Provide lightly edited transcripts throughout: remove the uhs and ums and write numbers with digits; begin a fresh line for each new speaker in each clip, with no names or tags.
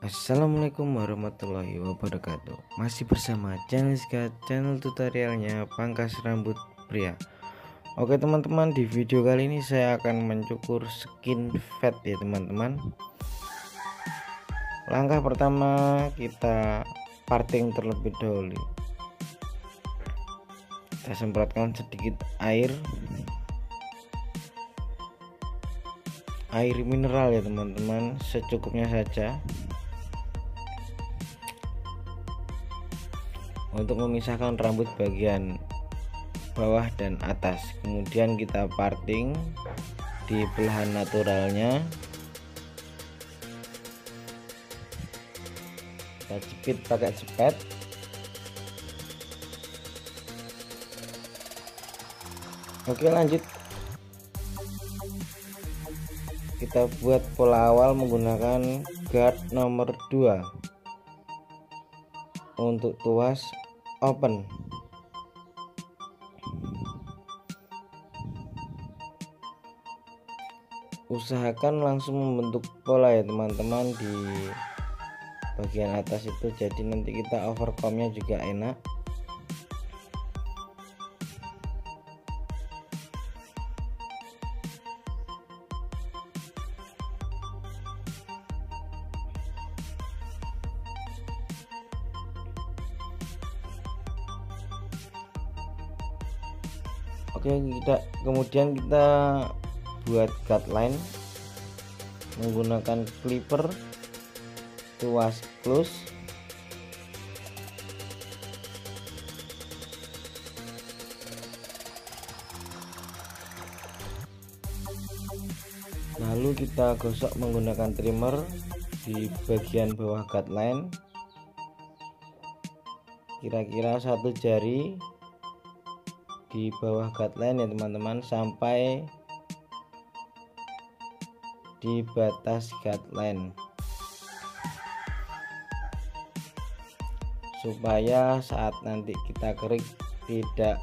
Assalamualaikum warahmatullahi wabarakatuh. Masih bersama channel Ska, channel tutorialnya pangkas rambut pria. Oke teman-teman, di video kali ini saya akan mencukur skin fade ya teman-teman. Langkah pertama, kita parting terlebih dahulu. Kita semprotkan sedikit air mineral ya teman-teman, secukupnya saja untuk memisahkan rambut bagian bawah dan atas. Kemudian kita parting di belahan naturalnya, kita jepit pakai jepit. Oke, lanjut kita buat pola awal menggunakan guard nomor 2 untuk tuas open. Usahakan langsung membentuk pola ya teman-teman di bagian atas itu, jadi nanti kita overcome-nya juga enak. Oke, kemudian kita buat guideline menggunakan clipper tuas close. Lalu kita gosok menggunakan trimmer di bagian bawah guideline, kira-kira 1 jari di bawah guideline ya teman-teman, sampai di batas guideline, supaya saat nanti kita kerik tidak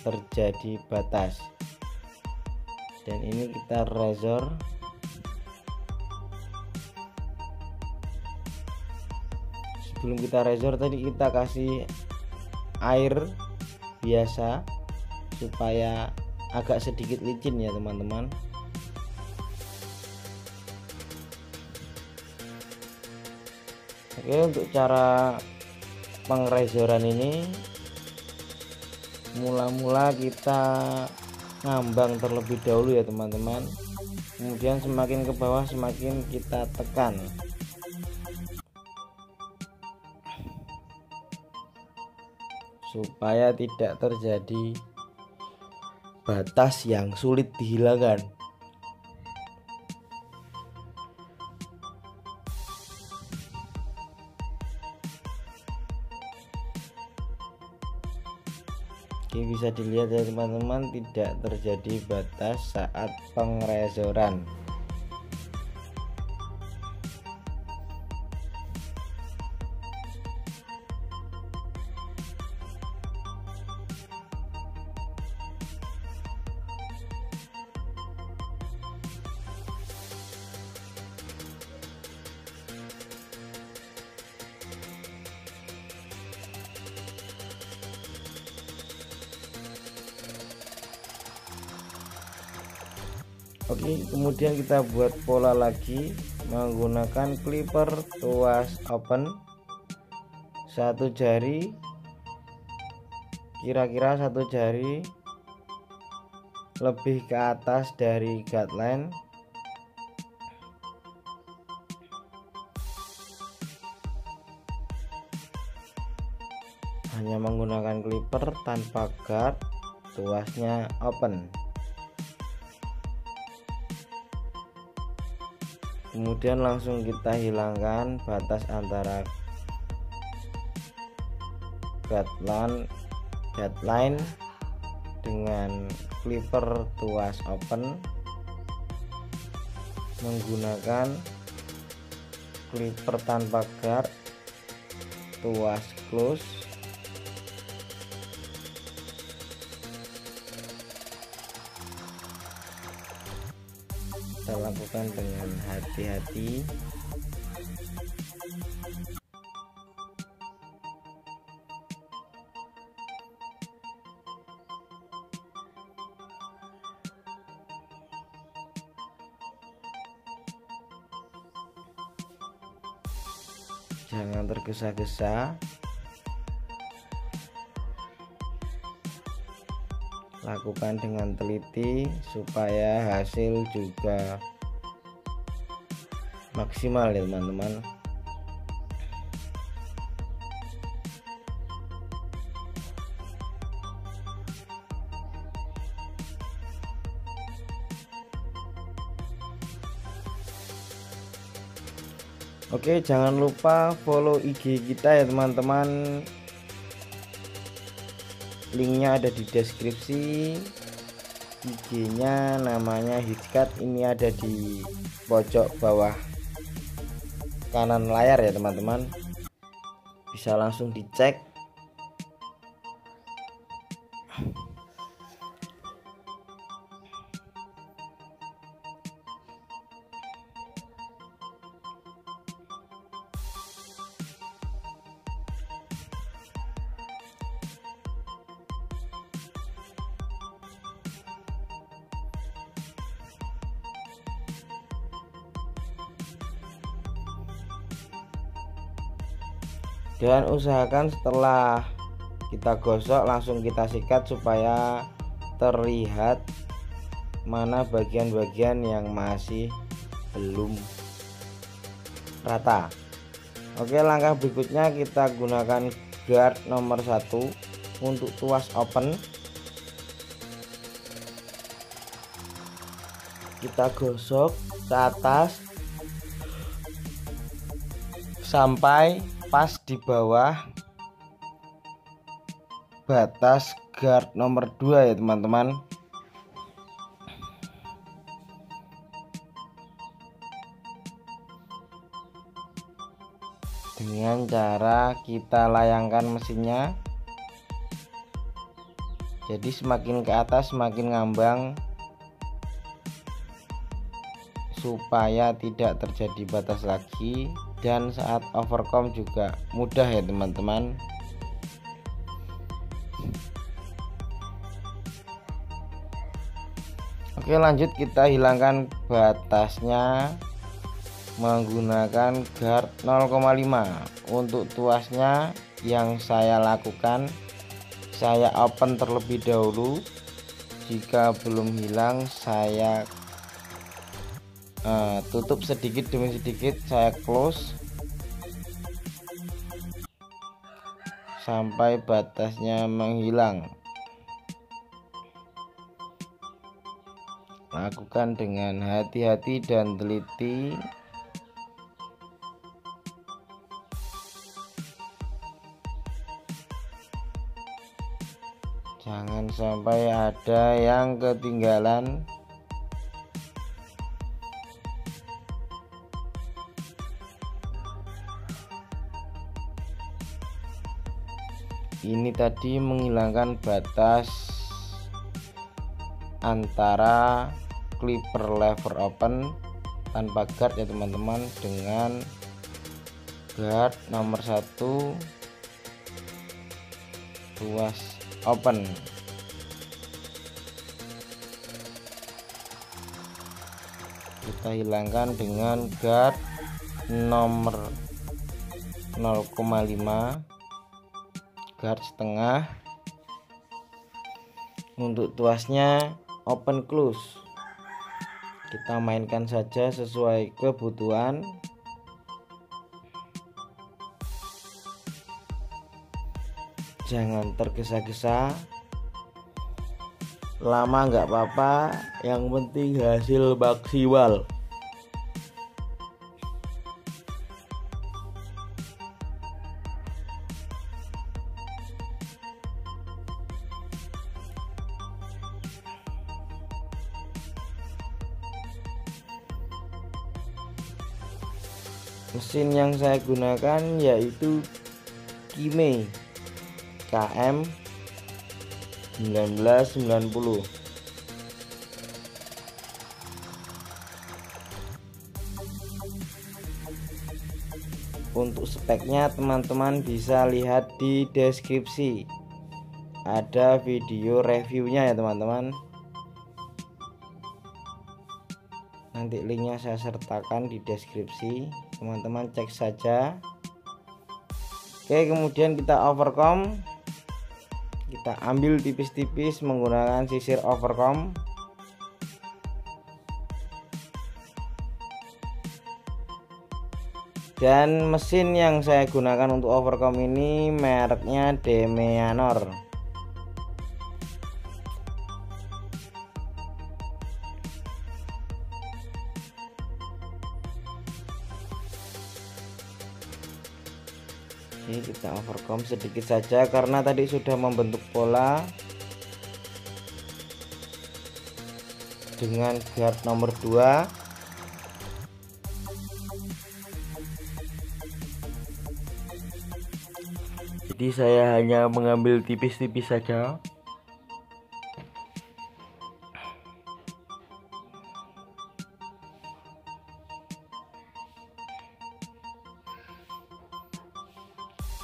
terjadi batas. Dan ini kita razor. Sebelum kita razor tadi kita kasih air biasa supaya agak sedikit licin ya teman-teman. Oke, untuk cara pengrazoran ini mula-mula kita ngambang terlebih dahulu ya teman-teman, kemudian semakin ke bawah semakin kita tekan supaya tidak terjadi batas yang sulit dihilangkan. Oke, bisa dilihat ya teman-teman, tidak terjadi batas saat pengrazoran. Oke, kemudian kita buat pola lagi menggunakan clipper tuas open, 1 jari, kira-kira 1 jari lebih ke atas dari guideline. Hanya menggunakan clipper tanpa guard, tuasnya open. Kemudian langsung kita hilangkan batas antara guideline dengan clipper tuas open menggunakan clipper tanpa guard tuas close. Kita lakukan dengan hati-hati. jangan tergesa-gesa, lakukan dengan teliti supaya hasil juga maksimal ya teman-teman. Oke, jangan lupa follow IG kita ya teman-teman. Linknya ada di deskripsi. IG-nya namanya Hitchcat, ini ada di pojok bawah kanan layar ya teman-teman. Bisa langsung dicek. Dan usahakan setelah kita gosok langsung kita sikat supaya terlihat mana bagian-bagian yang masih belum rata. Oke, langkah berikutnya kita gunakan guard nomor 1 untuk tuas open. Kita gosok ke atas sampai pas di bawah batas guard nomor 2 ya teman-teman. Dengan cara kita layangkan mesinnya, jadi semakin ke atas semakin ngambang supaya tidak terjadi batas lagi, dan saat overcome juga mudah ya teman-teman. Oke, lanjut kita hilangkan batasnya menggunakan guard 0,5. Untuk tuasnya yang saya lakukan, saya open terlebih dahulu. Jika belum hilang saya tutup sedikit demi sedikit, saya close sampai batasnya menghilang. Lakukan dengan hati-hati dan teliti. Jangan sampai ada yang ketinggalan. Ini tadi menghilangkan batas antara clipper lever open tanpa guard ya teman-teman dengan guard nomor 1 tuas open. Kita hilangkan dengan guard nomor 0,5, guard setengah. Untuk tuasnya open close, kita mainkan saja sesuai kebutuhan. Jangan tergesa-gesa, lama nggak apa-apa, yang penting hasil maksimal. Mesin yang saya gunakan yaitu Kime KM 1990. Untuk speknya teman-teman bisa lihat di deskripsi, ada video reviewnya ya teman-teman. Nanti linknya saya sertakan di deskripsi, teman-teman cek saja. Oke, kemudian kita overcomb, kita ambil tipis-tipis menggunakan sisir overcomb. Dan mesin yang saya gunakan untuk overcomb ini mereknya Demeanor. Oke, kita overcomb sedikit saja karena tadi sudah membentuk pola dengan guard nomor 2. Jadi saya hanya mengambil tipis-tipis saja.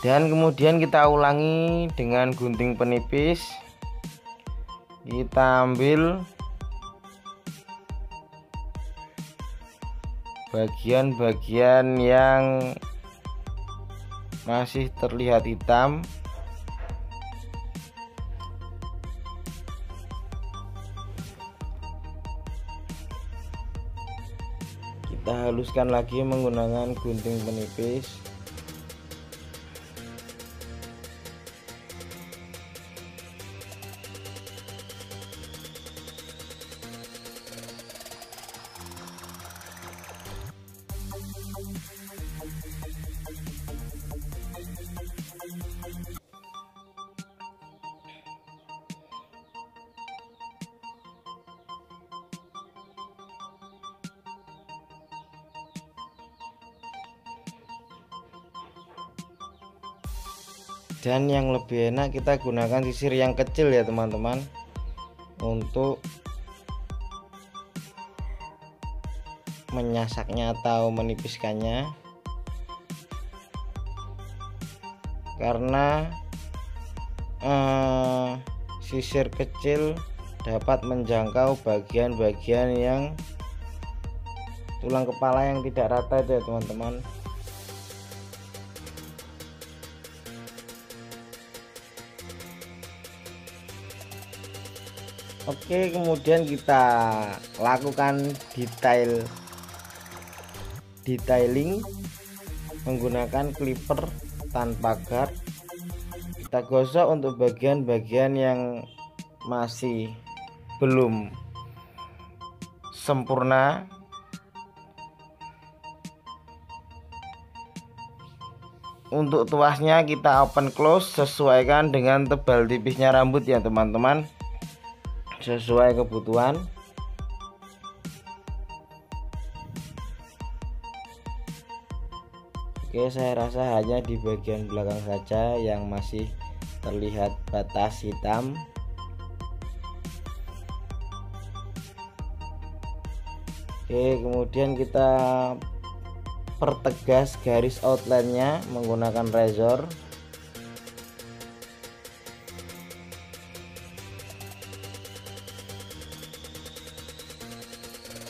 Dan kemudian kita ulangi dengan gunting penipis. Kita ambil bagian-bagian yang masih terlihat hitam. Kita haluskan lagi menggunakan gunting penipis. Dan yang lebih enak kita gunakan sisir yang kecil ya teman-teman, untuk menyasaknya atau menipiskannya, karena sisir kecil dapat menjangkau bagian-bagian yang tulang kepala yang tidak rata itu ya teman-teman. Oke, kemudian kita lakukan detailing menggunakan clipper tanpa guard. Kita gosok untuk bagian-bagian yang masih belum sempurna. Untuk tuasnya kita open close, sesuaikan dengan tebal tipisnya rambut ya teman-teman, sesuai kebutuhan. Oke, saya rasa hanya di bagian belakang saja yang masih terlihat batas hitam. Oke, kemudian kita pertegas garis outline-nya menggunakan razor.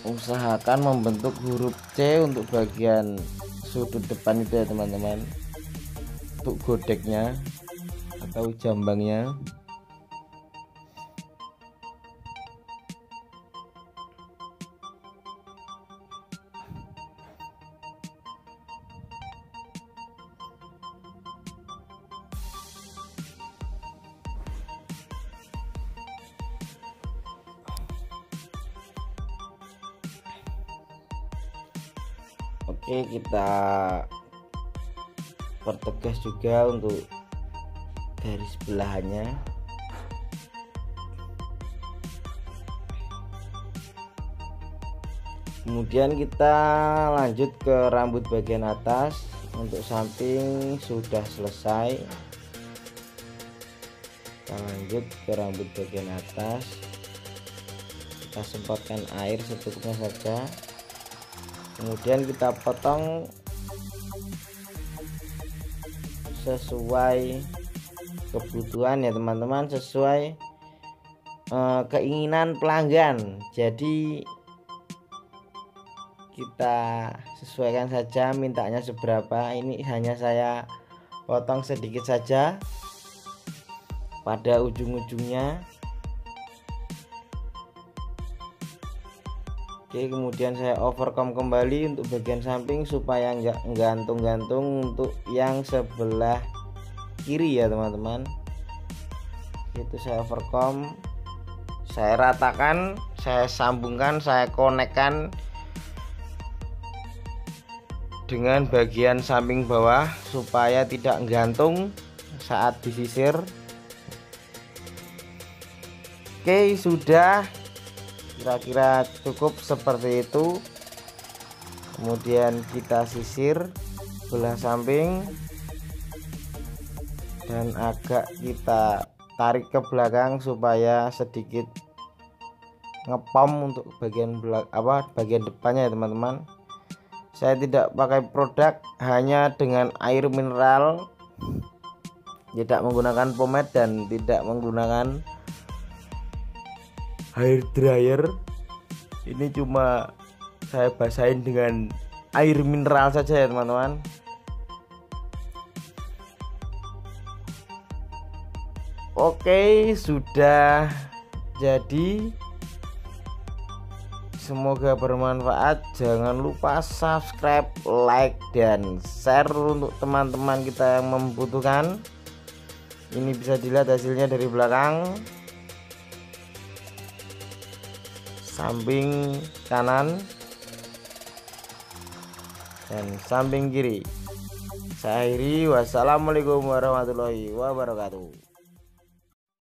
Usahakan membentuk huruf C untuk bagian sudut depan itu ya teman-teman, untuk godeknya atau jambangnya. Oke, kita pertegas juga untuk garis belahannya. Kemudian kita lanjut ke rambut bagian atas. Untuk samping sudah selesai. Kita lanjut ke rambut bagian atas. Kita semprotkan air secukupnya saja. Kemudian kita potong sesuai kebutuhan ya teman-teman, sesuai keinginan pelanggan. Jadi kita sesuaikan saja mintanya seberapa. Ini hanya saya potong sedikit saja pada ujung-ujungnya. Oke, kemudian saya overcome kembali untuk bagian samping supaya nggak gantung-gantung untuk yang sebelah kiri ya teman-teman. Itu saya overcome, saya ratakan, saya sambungkan, saya konekkan dengan bagian samping bawah supaya tidak gantung saat disisir. Oke, sudah kira-kira cukup seperti itu. Kemudian kita sisir belah samping dan agak kita tarik ke belakang supaya sedikit ngepom untuk bagian bagian depannya ya teman-teman. Saya tidak pakai produk, hanya dengan air mineral, tidak menggunakan pomade dan tidak menggunakan hair dryer. Ini cuma saya basahin dengan air mineral saja ya teman-teman. Oke, sudah jadi. Semoga bermanfaat. Jangan lupa subscribe, like, dan share untuk teman-teman kita yang membutuhkan. Ini bisa dilihat hasilnya dari belakang, samping kanan dan samping kiri. Saya akhiri, wassalamualaikum warahmatullahi wabarakatuh.